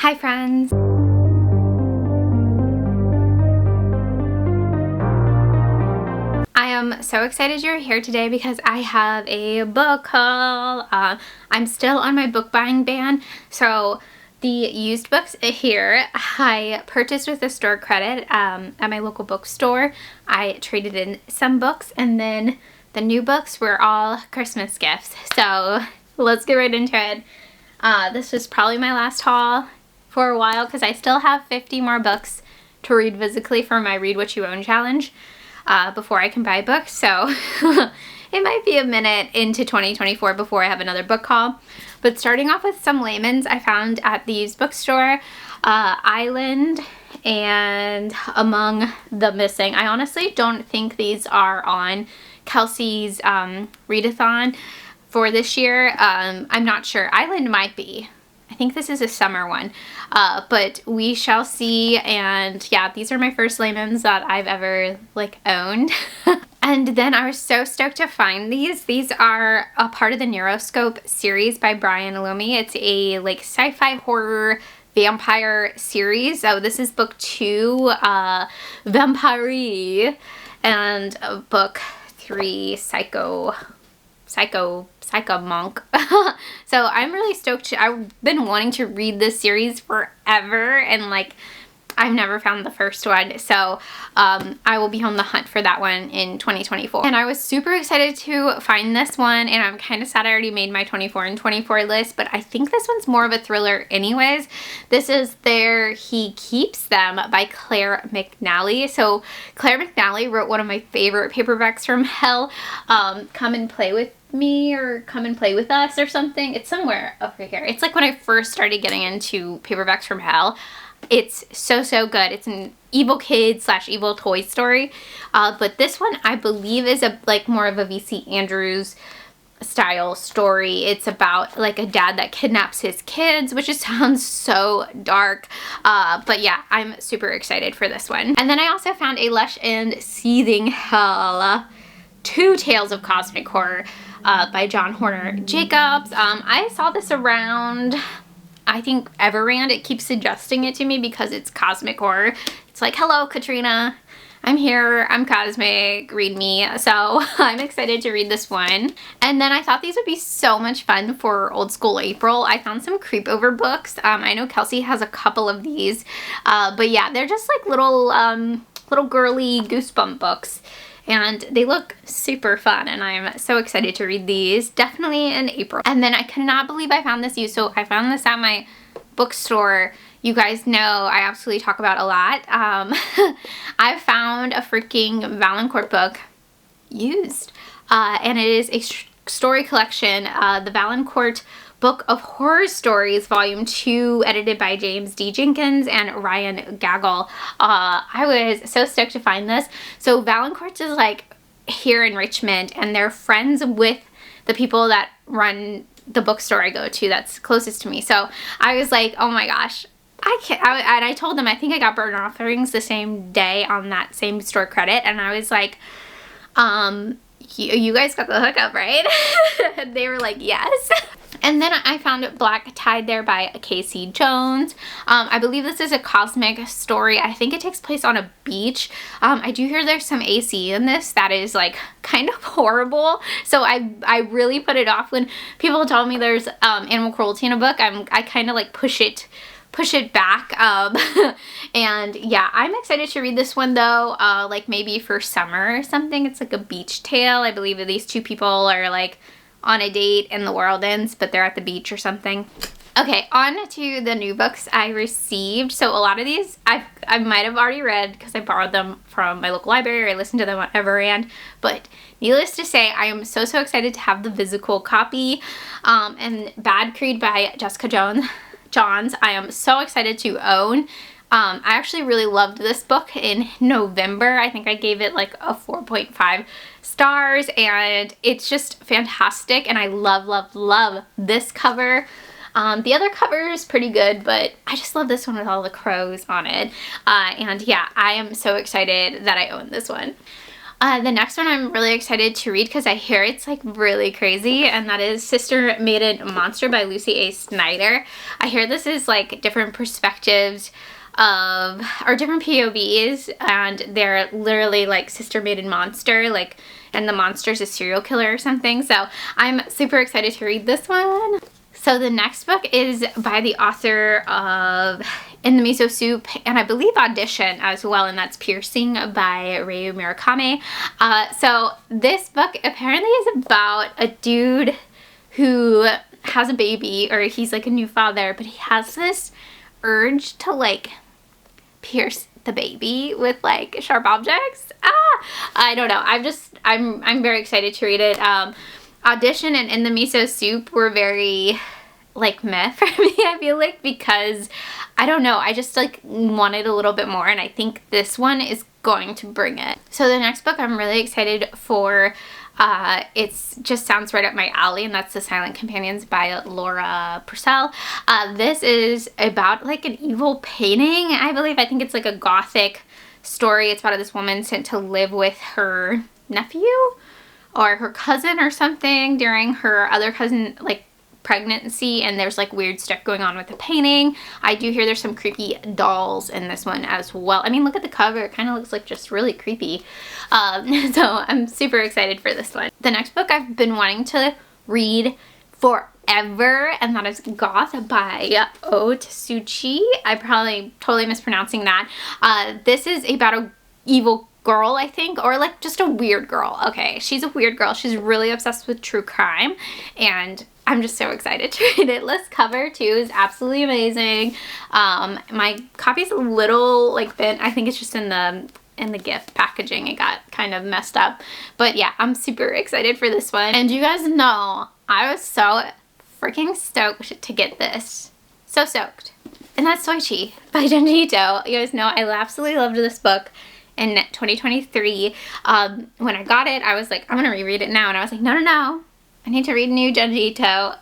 Hi friends! I am so excited you're here today because I have a book haul. I'm still on my book buying ban, so the used books here I purchased with a store credit at my local bookstore. I traded in some books, and then the new books were all Christmas gifts. So let's get right into it. This was probably my last haul for a while because I still have 50 more books to read physically for my Read What You Own challenge before I can buy books. So it might be a minute into 2024 before I have another book haul. But starting off with some Laymans I found at the used bookstore, Island and Among the Missing. I honestly don't think these are on Kelsey's readathon for this year. I'm not sure. Island might be. I think this is a summer one, but we shall see. And yeah, these are my first Laymans that I've ever owned. And then I was so stoked to find these. These are a part of the Neoscope series by Brian Lomi. It's a sci-fi horror vampire series. So this is book 2, Vampire, and book 3, Psycho Monk. So I'm really stoked. I've been wanting to read this series forever, and I've never found the first one, so I will be on the hunt for that one in 2024. And I was super excited to find this one, and I'm kind of sad I already made my 24 and 24 list, but I think this one's more of a thriller anyways. This is There He Keeps Them by Claire McNally. So Claire McNally wrote one of my favorite paperbacks from hell, Come and Play With Me or Come and Play With Us or something. It's somewhere over here. It's when I first started getting into paperbacks from hell. It's so good. It's an evil kid / evil toy story, but this one I believe is a more of a V.C. Andrews style story. It's about a dad that kidnaps his kids, which just sounds so dark, but yeah, I'm super excited for this one. And then I also found a Lush and Seething Hell, Two Tales of Cosmic Horror by John Horner Jacobs. I saw this around, I think, Everrand. It keeps suggesting it to me because it's cosmic horror. It's hello Katrina, I'm here, I'm cosmic, read me. So I'm excited to read this one. And then I thought these would be so much fun for Old School April. I found some creepover books. I know Kelsey has a couple of these, but yeah, they're just little girly goosebump books. And they look super fun, and I'm so excited to read these. Definitely in April. And then I cannot believe I found this used. So I found this at my bookstore. You guys know I absolutely talk about a lot. I found a freaking Valen Court book used. And it is a story collection, the Valen Court Book of Horror Stories, Volume 2, edited by James D. Jenkins and Ryan Gaggle. I was so stoked to find this. So Valen Court is here in Richmond, and they're friends with the people that run the bookstore I go to that's closest to me. So I was oh my gosh, I can't. And I told them I think I got burn offerings the same day on that same store credit, and I was you guys got the hookup, right? And they were yes. And then I found Black Tide there by Casey Jones. I believe this is a cosmic story. I think it takes place on a beach. I do hear there's some AC in this that is kind of horrible. So I really put it off when people tell me there's animal cruelty in a book. I kind of push it back. And yeah, I'm excited to read this one though, maybe for summer or something. It's a beach tale. I believe these two people are on a date and the world ends, but they're at the beach or something. Okay, on to the new books I received. So a lot of these I might have already read because I borrowed them from my local library, or I listened to them on Everrand, but needless to say, I am so excited to have the physical copy. And Bad Creed by Jessica Johns, I am so excited to own. I actually really loved this book in November. I think I gave it a 4.5 stars, and it's just fantastic, and I love this cover. The other cover is pretty good, but I just love this one with all the crows on it. And yeah, I am so excited that I own this one. The next one I'm really excited to read because I hear it's like really crazy, and that is Sister, Maiden, Monster by Lucy A. Snyder. I hear this is like different perspectives of, or different POVs, and they're literally like Sister, Maiden, Monster, like, and the monster's a serial killer or something. So I'm super excited to read this one. So the next book is by the author of In the Miso Soup, and I believe Audition as well, and that's Piercing by Rei Murakami. So this book apparently is about a dude who has a baby, or he's like a new father, but he has this urge to like pierce the baby with like sharp objects. I don't know. I'm very excited to read it. Audition and In the Miso Soup were very like meh for me, I feel like, because I don't know, I just like wanted a little bit more, and I think this one is going to bring it. So the next book I'm really excited for, it's just sounds right up my alley, and that's The Silent Companions by Laura Purcell. This is about like an evil painting, I believe. I think it's like a gothic story. It's about this woman sent to live with her nephew or her cousin or something during her other cousin like pregnancy, and there's like weird stuff going on with the painting. I do hear there's some creepy dolls in this one as well. I mean, look at the cover, it kind of looks like just really creepy. So I'm super excited for this one. The next book I've been wanting to read forever, and that is Goth by O Tsuchi. I'm probably totally mispronouncing that. This is about a evil girl, I think, or like just a weird girl. Okay, she's a weird girl. She's really obsessed with true crime, and I'm just so excited to read it. This cover too is absolutely amazing. My copy's a little like bent. I think it's just in the gift packaging. It got kind of messed up, but yeah, I'm super excited for this one. And you guys know I was so freaking stoked to get this. So stoked. And that's Soyi by Junji Ito. You guys know I absolutely loved this book in 2023. When I got it, I was like, I'm gonna reread it now, and I was like, no, I need to read new Junji Ito.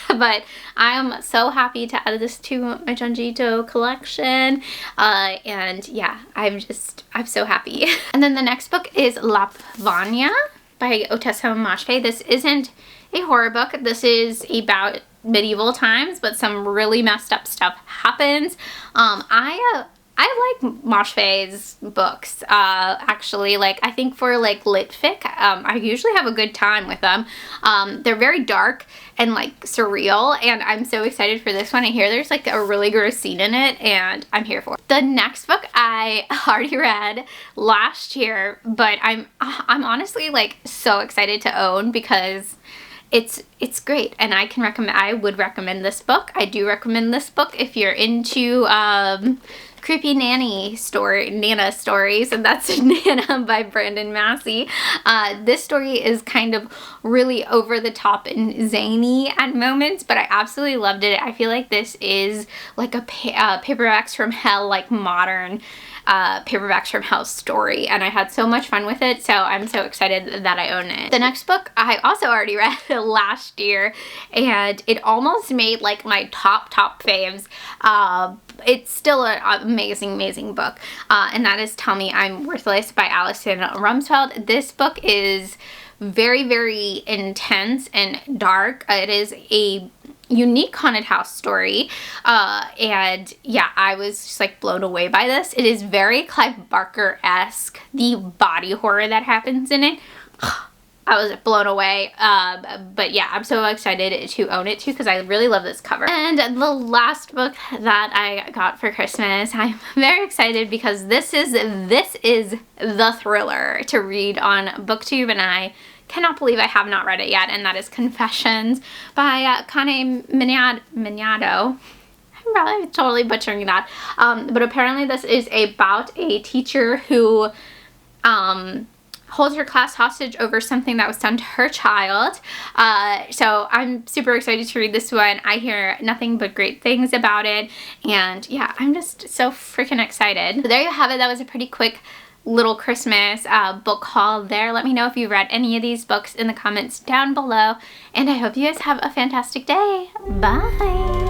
But I am so happy to add this to my Junji Ito collection, and yeah, I'm so happy. And then the next book is Lapvania by Otessa Moshfegh. This isn't a horror book. This is about medieval times, but some really messed up stuff happens. I like Moshfegh's books, actually. Like, I think for like lit fic, I usually have a good time with them. They're very dark and like surreal, and I'm so excited for this one. I hear there's like a really gross scene in it, and I'm here for it. The next book I already read last year, but I'm honestly like so excited to own because it's great, and I would recommend this book. I do recommend this book if you're into creepy Nana stories, and that's Nana by Brandon Massey. This story is kind of really over the top and zany at moments, but I absolutely loved it. I feel like this is like a Paperbacks from Hell, like modern Paperbacks from Hell story, and I had so much fun with it, so I'm so excited that I own it. The next book I also already read last year, and it almost made like my top faves. It's still an amazing book, and that is Tell Me I'm Worthless by Alison Rumsfeld. This book is very intense and dark. It is a unique haunted house story, and yeah, I was just like blown away by this. It is very Clive Barker-esque, the body horror that happens in it. I was blown away, but yeah, I'm so excited to own it too because I really love this cover. And the last book that I got for Christmas, I'm very excited because this is the thriller to read on BookTube, and I cannot believe I have not read it yet, and that is Confessions by Kane Minato. I'm probably totally butchering that, but apparently this is about a teacher who holds her class hostage over something that was done to her child. So I'm super excited to read this one. I hear nothing but great things about it, and yeah, I'm just so freaking excited. So there you have it. That was a pretty quick little Christmas book haul there. Let me know if you read any of these books in the comments down below, and I hope you guys have a fantastic day. Bye!